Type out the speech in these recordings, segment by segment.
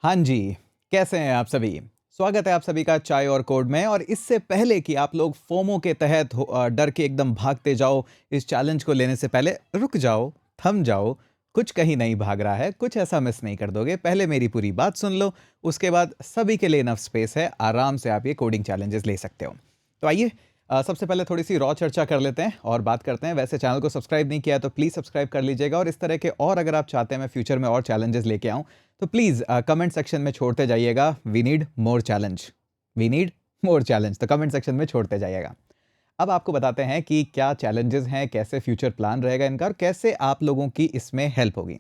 हाँ जी, कैसे हैं आप सभी? स्वागत है आप सभी का चाय और कोड में। और इससे पहले कि आप लोग फोमो के तहत डर के एकदम भागते जाओ, इस चैलेंज को लेने से पहले रुक जाओ, थम जाओ, कुछ कहीं नहीं भाग रहा है, कुछ ऐसा मिस नहीं कर दोगे। पहले मेरी पूरी बात सुन लो, उसके बाद सभी के लिए इनफ स्पेस है, आराम से आप ये कोडिंग चैलेंजेस ले सकते हो। तो आइए सबसे पहले थोड़ी सी रॉ चर्चा कर लेते हैं और बात करते हैं। वैसे चैनल को सब्सक्राइब नहीं किया है तो प्लीज़ सब्सक्राइब कर लीजिएगा, और इस तरह के और अगर आप चाहते हैं मैं फ्यूचर में और चैलेंजेस लेके आऊँ तो प्लीज़ कमेंट सेक्शन में छोड़ते जाइएगा, we need more challenge, we need more challenge, तो कमेंट सेक्शन में छोड़ते जाइएगा। अब आपको बताते हैं कि क्या चैलेंजेस हैं, कैसे फ्यूचर प्लान रहेगा इनका, और कैसे आप लोगों की इसमें हेल्प होगी।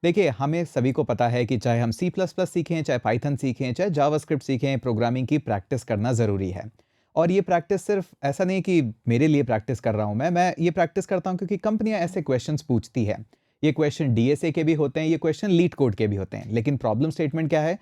देखिए, हमें सभी को पता है कि चाहे हम सी प्लस प्लस सीखें, चाहे पाइथन सीखें, चाहे जावास्क्रिप्ट सीखें, प्रोग्रामिंग की प्रैक्टिस करना ज़रूरी है। और ये प्रैक्टिस सिर्फ ऐसा नहीं कि मेरे लिए प्रैक्टिस कर रहा हूँ मैं ये प्रैक्टिस करता हूँ क्योंकि कंपनियां ऐसे क्वेश्चंस पूछती है। ये क्वेश्चन डीएसए के भी होते हैं, ये क्वेश्चन लीड कोड के भी होते हैं, लेकिन प्रॉब्लम स्टेटमेंट क्या है?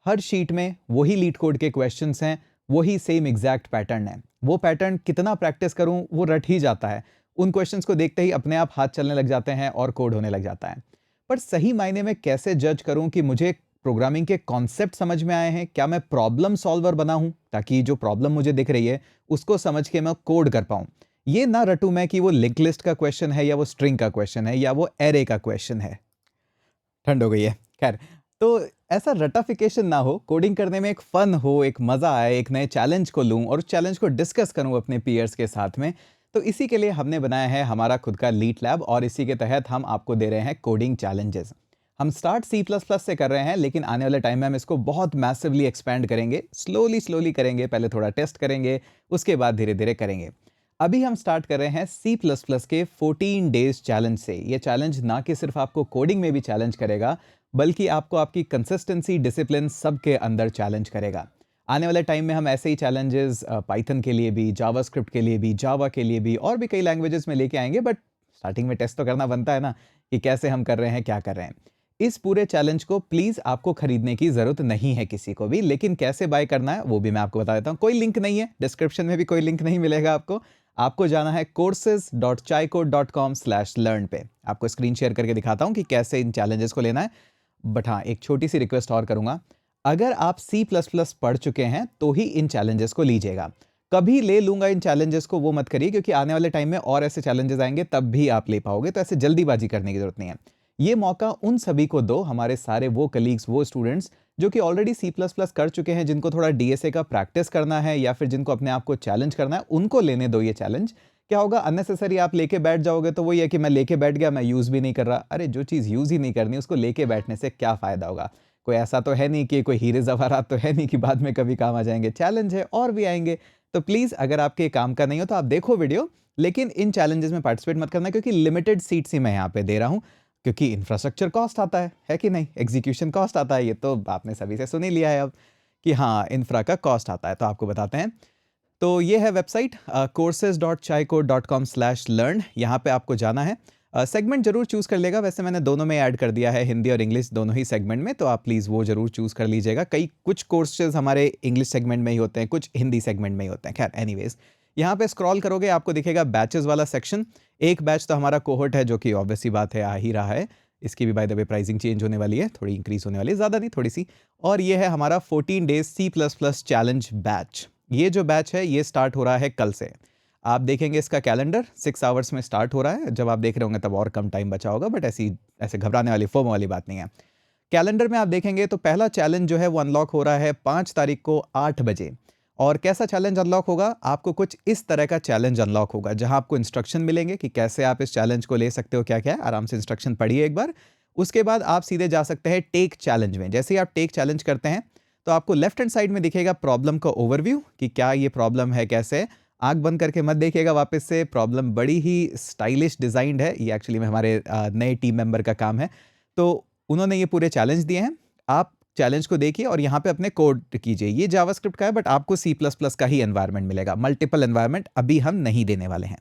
हर शीट में वही लीड कोड के क्वेश्चंस हैं, वही सेम एग्जैक्ट पैटर्न है। वो पैटर्न कितना प्रैक्टिस करूं वो रट ही जाता है। उन क्वेश्चंस को देखते ही अपने आप हाथ चलने लग जाते हैं और कोड होने लग जाता है। पर सही मायने में कैसे जज करूं कि मुझे प्रोग्रामिंग के कॉन्सेप्ट समझ में आए हैं? क्या मैं प्रॉब्लम सॉल्वर बना हूं, ताकि जो प्रॉब्लम मुझे दिख रही है उसको समझ के मैं कोड कर पाऊं? ये ना रटूं मैं कि वो लिंक लिस्ट का क्वेश्चन है, या वो स्ट्रिंग का क्वेश्चन है, या वो एरे का क्वेश्चन है। ठंड हो गई है। खैर, तो ऐसा रटाफिकेशन ना हो, कोडिंग करने में एक फन हो, एक मजा आए, एक नए चैलेंज को लूं और उस चैलेंज को डिस्कस करूं अपने पीयर्स के साथ में। तो इसी के लिए हमने बनाया है हमारा खुद का लीट लैब, और इसी के तहत हम आपको दे रहे हैं कोडिंग चैलेंजेस। हम स्टार्ट सी प्लस प्लस से कर रहे हैं, लेकिन आने वाले टाइम में हम इसको बहुत मैसिवली एक्सपेंड करेंगे, स्लोली स्लोली करेंगे। पहले थोड़ा टेस्ट करेंगे, उसके बाद धीरे धीरे करेंगे। अभी हम स्टार्ट कर रहे हैं सी प्लस प्लस के 14 डेज चैलेंज से। ये चैलेंज ना कि सिर्फ आपको कोडिंग में भी चैलेंज करेगा, बल्कि आपको आपकी कंसिस्टेंसी, डिसिप्लिन सबके अंदर चैलेंज करेगा। आने वाले टाइम में हम ऐसे ही चैलेंजेस पाइथन के लिए भी, जावास्क्रिप्ट के लिए भी, जावा के लिए भी, और भी कई लैंग्वेजेस में लेके आएंगे। बट स्टार्टिंग में टेस्ट तो करना बनता है ना, कि कैसे हम कर रहे हैं, क्या कर रहे हैं। इस पूरे चैलेंज को प्लीज आपको खरीदने की जरूरत नहीं है किसी को भी, लेकिन कैसे बाय करना है वो भी मैं आपको बता देता हूँ। कोई लिंक नहीं है, डिस्क्रिप्शन में भी कोई लिंक नहीं मिलेगा आपको। आपको जाना है courses.chaycode.com/learn पे। आपको स्क्रीन शेयर करके दिखाता हूँ कि कैसे इन चैलेंजेस को लेना है। बट हाँ, एक छोटी सी रिक्वेस्ट और करूंगा, अगर आप सी प्लस प्लस पढ़ चुके हैं तो ही इन चैलेंजेस को लीजिएगा। कभी ले लूंगा इन चैलेंजेस को वो मत करिए, क्योंकि आने वाले टाइम में और ऐसे चैलेंजेस आएंगे तब भी आप ले पाओगे, तो ऐसे जल्दीबाजी करने की जरूरत नहीं है। ये मौका उन सभी को दो, हमारे सारे वो कलीग्स, वो स्टूडेंट्स जो कि ऑलरेडी सी प्लस प्लस कर चुके हैं, जिनको थोड़ा डीएसए का प्रैक्टिस करना है, या फिर जिनको अपने आप को चैलेंज करना है, उनको लेने दो ये चैलेंज। क्या होगा, अननेसेसरी आप लेके बैठ जाओगे तो वही है कि मैं लेके बैठ गया, मैं यूज भी नहीं कर रहा। अरे, जो चीज यूज ही नहीं करनी उसको लेके बैठने से क्या फायदा होगा? कोई ऐसा तो है नहीं कि कोई हीरे जवाहरात तो है नहीं कि बाद में कभी काम आ जाएंगे। चैलेंज है और भी आएंगे। तो प्लीज, अगर आपके काम का नहीं हो तो आप देखो वीडियो, लेकिन इन चैलेंजेस में पार्टिसिपेट मत करना, क्योंकि लिमिटेड सीट्स ही मैं यहाँ पे दे रहा हूँ। क्योंकि इंफ्रास्ट्रक्चर कॉस्ट आता है कि नहीं, एग्जीक्यूशन कॉस्ट आता है। ये तो आपने सभी से सुन ही लिया है अब, कि हाँ, इंफ्रा का कॉस्ट आता है। तो आपको बताते हैं। तो ये है वेबसाइट courses.chaycode.com/learn। यहाँ पे आपको जाना है। सेगमेंट जरूर चूज़ कर लेगा, वैसे मैंने दोनों में ऐड कर दिया है, हिंदी और इंग्लिश दोनों ही सेगमेंट में, तो आप प्लीज़ वो जरूर चूज़ कर लीजिएगा। कुछ कोर्सेज हमारे इंग्लिश सेगमेंट में ही होते हैं, कुछ हिंदी सेगमेंट में ही होते हैं। खैर, एनीवेज, यहाँ पे स्क्रॉल करोगे आपको दिखेगा बैचेस वाला सेक्शन। एक बैच तो हमारा कोहोर्ट है, जो कि ऑब्वियस सी बात है आ ही रहा है। इसकी भी by the way pricing change होने वाली है, थोड़ी इंक्रीज होने वाली है, ज़्यादा नहीं, थोड़ी सी। और ये है हमारा 14 days C plus plus challenge batch. ये जो बैच है ये स्टार्ट हो रहा है कल से। आप देखेंगे इसका कैलेंडर 6 आवर्स में स्टार्ट हो रहा है। जब आप देख रहे होंगे तब और कम टाइम बचा होगा, बट ऐसे घबराने वाली, फोमो वाली बात नहीं है। कैलेंडर में आप देखेंगे तो पहला चैलेंज जो है वो अनलॉक हो रहा है 5 तारीख को 8 बजे। और कैसा चैलेंज अनलॉक होगा? आपको कुछ इस तरह का चैलेंज अनलॉक होगा, जहां आपको इंस्ट्रक्शन मिलेंगे कि कैसे आप इस चैलेंज को ले सकते हो, क्या क्या है। आराम से इंस्ट्रक्शन पढ़िए एक बार। उसके बाद आप सीधे जा सकते हैं टेक चैलेंज में। जैसे ही आप टेक चैलेंज करते हैं तो आपको लेफ्ट हैंड साइड में दिखेगा प्रॉब्लम का ओवरव्यू, कि क्या ये प्रॉब्लम है, कैसे है। आंख बंद करके मत देखिएगा वापस से, प्रॉब्लम बड़ी ही स्टाइलिश डिजाइंड है। ये एक्चुअली में हमारे नए टीम मेंबर का काम है। तो उन्होंने ये पूरे चैलेंज दिए हैं। आप चैलेंज को देखिए और यहाँ पे अपने कोड कीजिए। ये जावास्क्रिप्ट का है, बट आपको सी प्लस प्लस का ही एनवायरनमेंट मिलेगा। मल्टीपल एनवायरनमेंट अभी हम नहीं देने वाले हैं।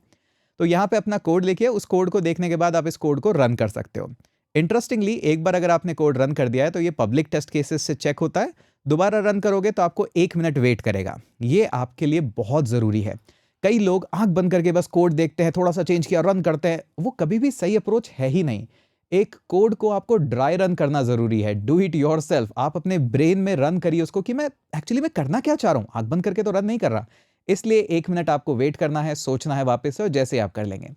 तो यहाँ पे अपना कोड लिखिए। उस कोड को देखने के बाद आप इस कोड को रन कर सकते हो। इंटरेस्टिंगली, एक बार अगर आपने कोड रन कर दिया है तो ये पब्लिक टेस्ट केसेस से चेक होता है। दोबारा रन करोगे तो आपको 1 मिनट वेट करेगा। ये आपके लिए बहुत ज़रूरी है। कई लोग आंख बंद करके बस कोड देखते हैं, थोड़ा सा चेंज किया, रन करते हैं। वो कभी भी सही अप्रोच है ही नहीं। एक कोड को आपको ड्राई रन करना ज़रूरी है, डू इट योरसेल्फ। आप अपने ब्रेन में रन करिए उसको कि मैं एक्चुअली मैं करना क्या चाह रहा हूँ, आँख बंद करके तो रन नहीं कर रहा। इसलिए 1 मिनट आपको वेट करना है, सोचना है वापस से, और जैसे ही आप कर लेंगे।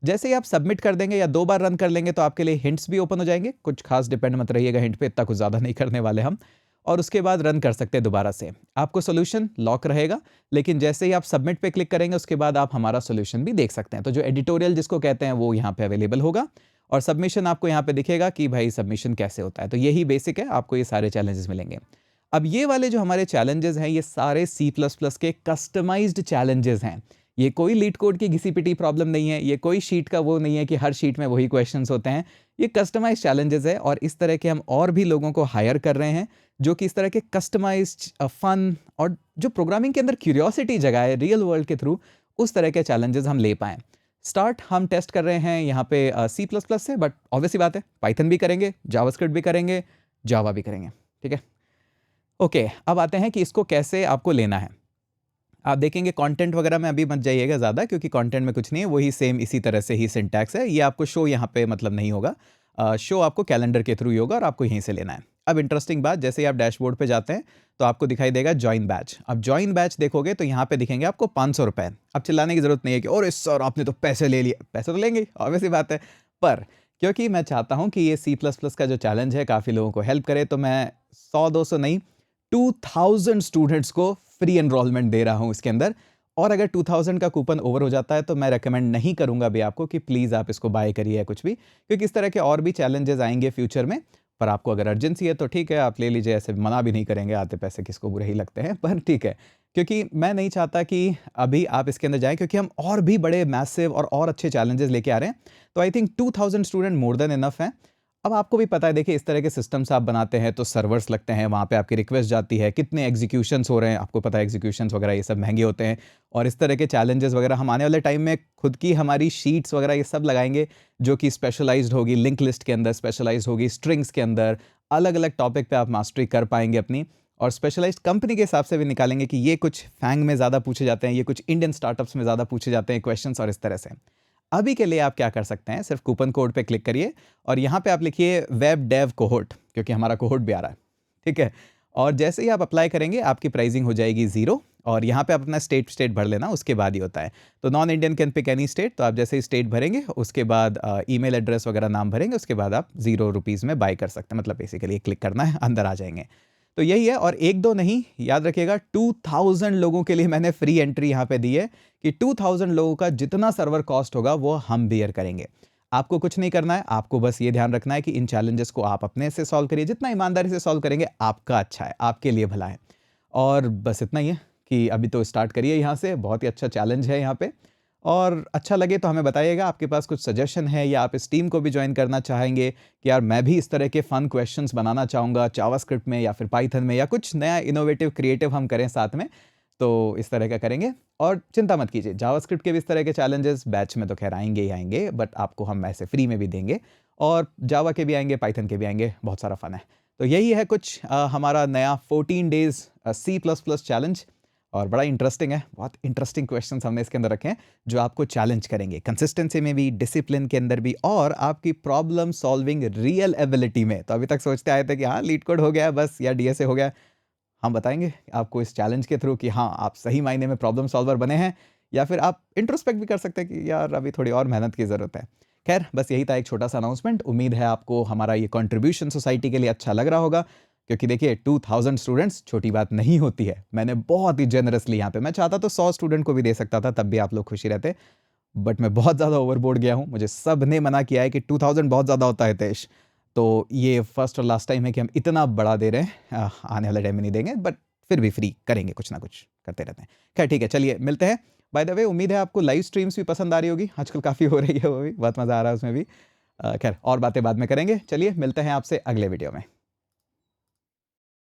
जैसे ही आप सबमिट कर देंगे या 2 बार रन कर लेंगे तो आपके लिए हिंट्स भी ओपन हो जाएँगे। कुछ खास डिपेंड मत रहिएगा हिंट पे, इतना कुछ ज़्यादा नहीं करने वाले हम। और उसके बाद रन कर सकते हैं दोबारा से। आपको सॉल्यूशन लॉक रहेगा, लेकिन जैसे ही आप सबमिट पे क्लिक करेंगे उसके बाद आप हमारा सॉल्यूशन भी देख सकते हैं। तो जो एडिटोरियल जिसको कहते हैं वो यहाँ पे अवेलेबल होगा, और सबमिशन आपको यहाँ पे दिखेगा कि भाई सबमिशन कैसे होता है। तो यही बेसिक है, आपको ये सारे चैलेंजेस मिलेंगे। अब ये वाले जो हमारे चैलेंजेस हैं ये सारे C++ के कस्टमाइज्ड चैलेंजेस हैं। ये कोई लीड कोड की घिसी-पिटी प्रॉब्लम नहीं है, ये कोई शीट का वो नहीं है कि हर शीट में वही क्वेश्चंस होते हैं। ये कस्टमाइज्ड चैलेंजेस है, और इस तरह के हम और भी लोगों को हायर कर रहे हैं जो कि इस तरह के कस्टमाइज्ड फन और जो प्रोग्रामिंग के अंदर क्यूरियोसिटी जगाए रियल वर्ल्ड के थ्रू, उस तरह के चैलेंजेस हम ले पाएँ। स्टार्ट हम टेस्ट कर रहे हैं यहाँ पे C++ से, बट ऑब्वियस सी बात है पाइथन भी करेंगे, जावास्क्रिप्ट भी करेंगे, जावा भी करेंगे, ठीक है? ओके, अब आते हैं कि इसको कैसे आपको लेना है। आप देखेंगे कंटेंट वगैरह में अभी मत जाइएगा ज़्यादा, क्योंकि कंटेंट में कुछ नहीं है, वही सेम इसी तरह से ही सिंटैक्स है। ये आपको शो यहाँ पे मतलब नहीं होगा, शो आपको कैलेंडर के थ्रू ही होगा और आपको यहीं से लेना है। अब इंटरेस्टिंग बात, जैसे ही आप डैशबोर्ड पे जाते हैं तो आपको दिखाई देगा जॉइन बैच। अब जॉइन बैच देखोगे तो यहाँ पे दिखेंगे आपको 500 रुपये। अब चिल्लाने की ज़रूरत नहीं है कि अरे सर आपने तो पैसे ले लिए। पैसे तो लेंगे, ऑब्वियस सी बात है, पर क्योंकि मैं चाहता हूँ कि ये C++ का जो चैलेंज है काफ़ी लोगों को हेल्प करे, तो मैं 100-200 नहीं 2000 स्टूडेंट्स को फ्री एनरोलमेंट दे रहा हूँ इसके अंदर। और अगर 2000 का कूपन ओवर हो जाता है तो मैं रेकमेंड नहीं करूँगा भी आपको कि प्लीज़ आप इसको बाय करिए या कुछ भी, क्योंकि इस तरह के और भी चैलेंजेस आएंगे फ्यूचर में। पर आपको अगर अर्जेंसी है तो ठीक है, आप ले लीजिए, ऐसे मना भी नहीं करेंगे, आते पैसे किसको बुरे ही लगते हैं, पर ठीक है। क्योंकि मैं नहीं चाहता कि अभी आप इसके अंदर जाएँ, क्योंकि हम और भी बड़े मैसिव और अच्छे चैलेंजेस लेके आ रहे हैं। तो I think 2000 student more than enough हैं। अब आपको भी पता है, देखिए इस तरह के सिस्टम्स आप बनाते हैं तो सर्वर्स लगते हैं, वहाँ पे आपकी रिक्वेस्ट जाती है, कितने एग्जीक्यूशंस हो रहे हैं, आपको पता है एग्जीक्यूशंस वगैरह ये सब महंगे होते हैं। और इस तरह के चैलेंजेस वगैरह हम आने वाले टाइम में खुद की हमारी शीट्स वगैरह ये सब लगाएंगे, जो कि स्पेशलाइज्ड होगी, लिंक लिस्ट के अंदर स्पेशलाइज्ड होगी, स्ट्रिंग्स के अंदर अलग अलग टॉपिक पे आप मास्टरी कर पाएंगे अपनी। और स्पेशलाइज्ड कंपनी के हिसाब से भी निकालेंगे कि ये कुछ फैंग में ज़्यादा पूछे जाते हैं, ये कुछ इंडियन स्टार्टअप्स में ज़्यादा पूछे जाते हैं क्वेश्चंस, और इस तरह से। अभी के लिए आप क्या कर सकते हैं, सिर्फ कूपन कोड पे क्लिक करिए और यहाँ पे आप लिखिए वेब डेव कोहोर्ट, क्योंकि हमारा कोहोर्ट भी आ रहा है, ठीक है? और जैसे ही आप अप्लाई करेंगे आपकी प्राइसिंग हो जाएगी 0, और यहाँ पे आप अपना स्टेट भर लेना, उसके बाद ही होता है। तो non Indian can pick any state, तो आप जैसे ही स्टेट भरेंगे उसके बाद ईमेल एड्रेस वगैरह नाम भरेंगे, उसके बाद आप 0 रुपीज़ में बाय कर सकते हैं। मतलब बेसिकली क्लिक करना है, अंदर आ जाएंगे। तो यही है, और 1-2 नहीं, याद रखिएगा 2000 लोगों के लिए मैंने फ्री एंट्री यहाँ पे दी है कि 2000 लोगों का जितना सर्वर कॉस्ट होगा वो हम बियर करेंगे। आपको कुछ नहीं करना है, आपको बस ये ध्यान रखना है कि इन चैलेंजेस को आप अपने से सॉल्व करिए, जितना ईमानदारी से सॉल्व करेंगे आपका अच्छा है, आपके लिए भला है। और बस इतना ही है कि अभी तो स्टार्ट करिए यहाँ से, बहुत ही अच्छा चैलेंज है यहाँ पे। और अच्छा लगे तो हमें बताइएगा, आपके पास कुछ सजेशन है या आप इस टीम को भी ज्वाइन करना चाहेंगे कि यार मैं भी इस तरह के फन क्वेश्चंस बनाना चाहूँगा जावास्क्रिप्ट में या फिर पाइथन में, या कुछ नया इनोवेटिव क्रिएटिव हम करें साथ में, तो इस तरह का करेंगे। और चिंता मत कीजिए, जावास्क्रिप्ट के भी इस तरह के चैलेंजेस बैच में तो खैर आएंगे ही आएंगे, बट आपको हम ऐसे फ्री में भी देंगे, और जावा के भी आएंगे, पाइथन के भी आएंगे, बहुत सारा फन है। तो यही है कुछ हमारा नया 14 डेज C++ चैलेंज, और बड़ा इंटरेस्टिंग है, बहुत इंटरेस्टिंग क्वेश्चंस हमने इसके अंदर रखे हैं जो आपको चैलेंज करेंगे कंसिस्टेंसी में भी, डिसिप्लिन के अंदर भी, और आपकी प्रॉब्लम सॉल्विंग रियल एबिलिटी में। तो अभी तक सोचते आए थे कि हाँ लीड कोड हो गया बस, या डीएसए हो गया। हम बताएंगे आपको इस चैलेंज के थ्रू कि हाँ आप सही मायने में प्रॉब्लम सॉल्वर बने हैं, या फिर आप इंट्रोस्पेक्ट भी कर सकते हैं कि यार अभी थोड़ी और मेहनत की ज़रूरत है। खैर बस यही था एक छोटा सा अनाउंसमेंट। उम्मीद है आपको हमारा ये कंट्रीब्यूशन सोसाइटी के लिए अच्छा लग रहा होगा, क्योंकि देखिए 2000 स्टूडेंट्स छोटी बात नहीं होती है। मैंने बहुत ही जेनरसली यहाँ पे, मैं चाहता तो 100 स्टूडेंट को भी दे सकता था, तब भी आप लोग खुशी रहते, बट मैं बहुत ज़्यादा ओवरबोर्ड गया हूँ। मुझे सब ने मना किया है कि 2000 बहुत ज़्यादा होता है तेज। तो ये फर्स्ट और लास्ट टाइम है कि हम इतना बड़ा दे रहे हैं, आने वाले टाइम में नहीं देंगे, बट फिर भी फ्री करेंगे, कुछ ना कुछ करते रहते हैं। खैर ठीक है, चलिए मिलते हैं। बाय द वे उम्मीद है आपको लाइव स्ट्रीम्स भी पसंद आ रही होगी, आजकल काफ़ी हो रही है, वो भी बहुत मज़ा आ रहा है उसमें भी। खैर और बातें बाद में करेंगे, चलिए मिलते हैं आपसे अगले वीडियो में।